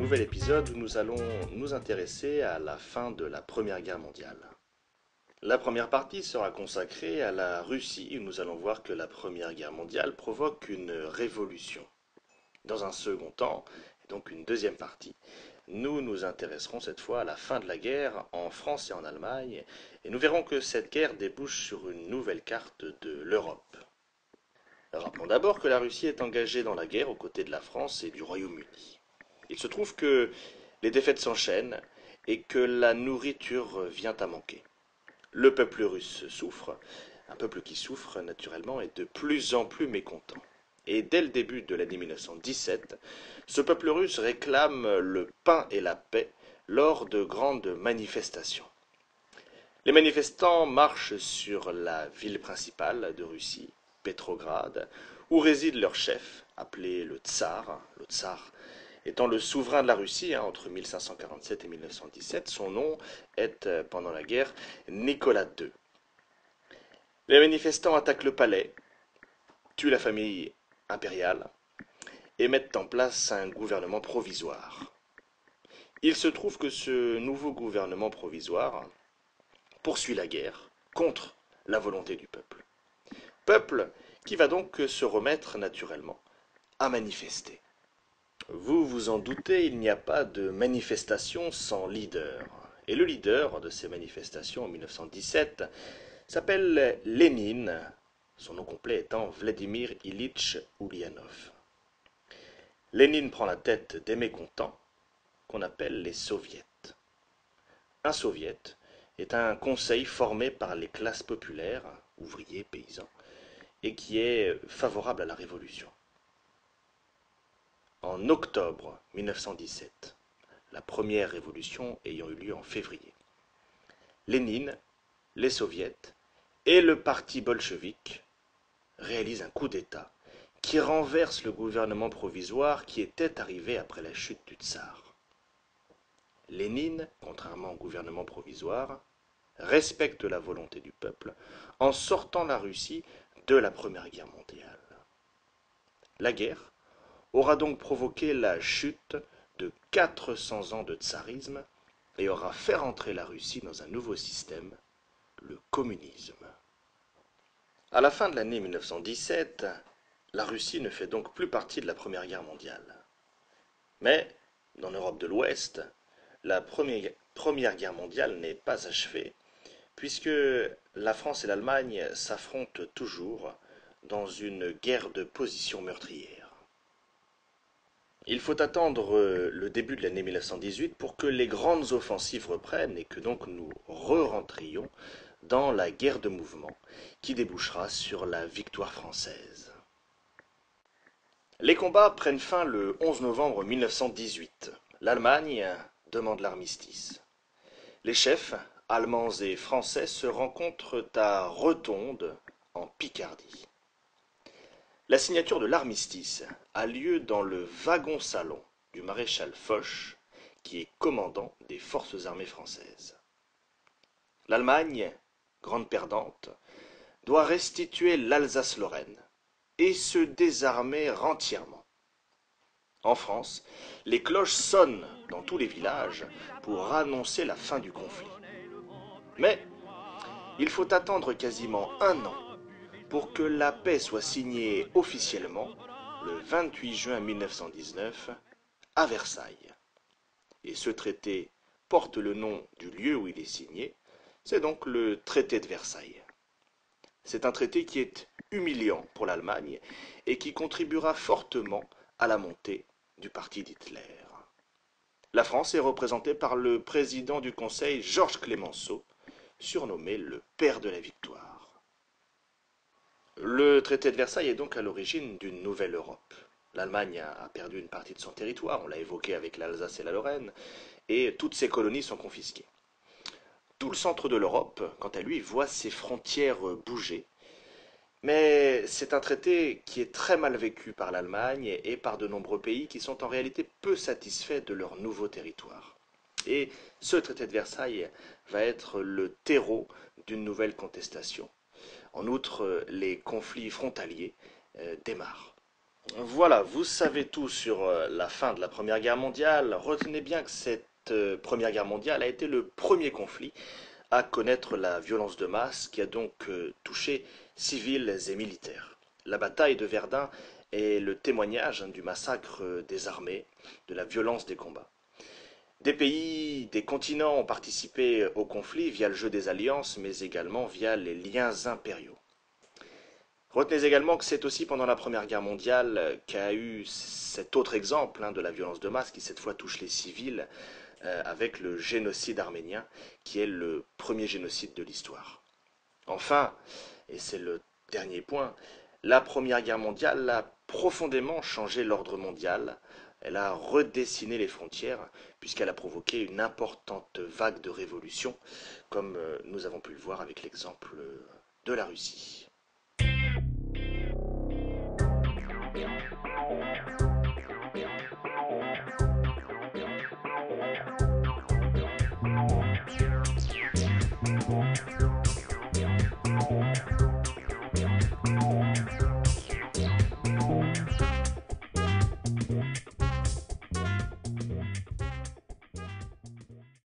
nouvel épisode où nous allons nous intéresser à la fin de la Première Guerre mondiale. La première partie sera consacrée à la Russie où nous allons voir que la Première Guerre mondiale provoque une révolution. Dans un second temps, et donc une deuxième partie, nous nous intéresserons cette fois à la fin de la guerre en France et en Allemagne et nous verrons que cette guerre débouche sur une nouvelle carte de l'Europe. Rappelons d'abord que la Russie est engagée dans la guerre aux côtés de la France et du Royaume-Uni. Il se trouve que les défaites s'enchaînent et que la nourriture vient à manquer. Le peuple russe souffre, un peuple qui souffre naturellement est de plus en plus mécontent. Et dès le début de l'année 1917, ce peuple russe réclame le pain et la paix lors de grandes manifestations. Les manifestants marchent sur la ville principale de Russie, Petrograd, où réside leur chef, appelé le Tsar. Le Tsar étant le souverain de la Russie entre 1547 et 1917, son nom est, pendant la guerre, Nicolas II. Les manifestants attaquent le palais, tuent la famille impériale et mettent en place un gouvernement provisoire. Il se trouve que ce nouveau gouvernement provisoire poursuit la guerre contre la volonté du peuple. Peuple qui va donc se remettre naturellement à manifester. Vous vous en doutez, il n'y a pas de manifestation sans leader. Et le leader de ces manifestations en 1917 s'appelle Lénine, son nom complet étant Vladimir Ilitch Ulyanov. Lénine prend la tête des mécontents qu'on appelle les soviets. Un soviet est un conseil formé par les classes populaires, ouvriers, paysans, et qui est favorable à la révolution. En octobre 1917, la première révolution ayant eu lieu en février, Lénine, les soviets et le parti bolchevique réalisent un coup d'État qui renverse le gouvernement provisoire qui était arrivé après la chute du tsar. Lénine, contrairement au gouvernement provisoire, respecte la volonté du peuple en sortant la Russie de la Première Guerre mondiale. La guerre aura donc provoqué la chute de 400 ans de tsarisme et aura fait rentrer la Russie dans un nouveau système, le communisme. À la fin de l'année 1917, la Russie ne fait donc plus partie de la Première Guerre mondiale. Mais, dans l'Europe de l'Ouest, la Première Guerre mondiale n'est pas achevée, puisque la France et l'Allemagne s'affrontent toujours dans une guerre de position meurtrière. Il faut attendre le début de l'année 1918 pour que les grandes offensives reprennent et que donc nous re-rentrions dans la guerre de mouvement qui débouchera sur la victoire française. Les combats prennent fin le 11 novembre 1918. L'Allemagne demande l'armistice. Les chefs, allemands et français, se rencontrent à Rotonde, en Picardie. La signature de l'armistice a lieu dans le wagon-salon du maréchal Foch, qui est commandant des forces armées françaises. L'Allemagne, grande perdante, doit restituer l'Alsace-Lorraine et se désarmer entièrement. En France, les cloches sonnent dans tous les villages pour annoncer la fin du conflit. Mais il faut attendre quasiment un an pour que la paix soit signée officiellement le 28 juin 1919 à Versailles. Et ce traité porte le nom du lieu où il est signé, c'est donc le traité de Versailles. C'est un traité qui est humiliant pour l'Allemagne et qui contribuera fortement à la montée du parti d'Hitler. La France est représentée par le président du Conseil Georges Clemenceau, surnommé le père de la victoire. Le traité de Versailles est donc à l'origine d'une nouvelle Europe. L'Allemagne a perdu une partie de son territoire, on l'a évoqué avec l'Alsace et la Lorraine, et toutes ses colonies sont confisquées. Tout le centre de l'Europe, quant à lui, voit ses frontières bouger. Mais c'est un traité qui est très mal vécu par l'Allemagne et par de nombreux pays qui sont en réalité peu satisfaits de leur nouveau territoire. Et ce traité de Versailles va être le terreau d'une nouvelle contestation. En outre, les conflits frontaliers démarrent. Voilà, vous savez tout sur la fin de la Première Guerre mondiale. Retenez bien que cette Première Guerre mondiale a été le premier conflit à connaître la violence de masse qui a donc touché civils et militaires. La bataille de Verdun est le témoignage du massacre des armées, de la violence des combats. Des pays, des continents ont participé au conflit via le jeu des alliances, mais également via les liens impériaux. Retenez également que c'est aussi pendant la Première Guerre mondiale qu'a eu cet autre exemple de la violence de masse qui cette fois touche les civils avec le génocide arménien qui est le premier génocide de l'histoire. Enfin, et c'est le dernier point, la Première Guerre mondiale a profondément changé l'ordre mondial. Elle a redessiné les frontières puisqu'elle a provoqué une importante vague de révolution comme nous avons pu le voir avec l'exemple de la Russie.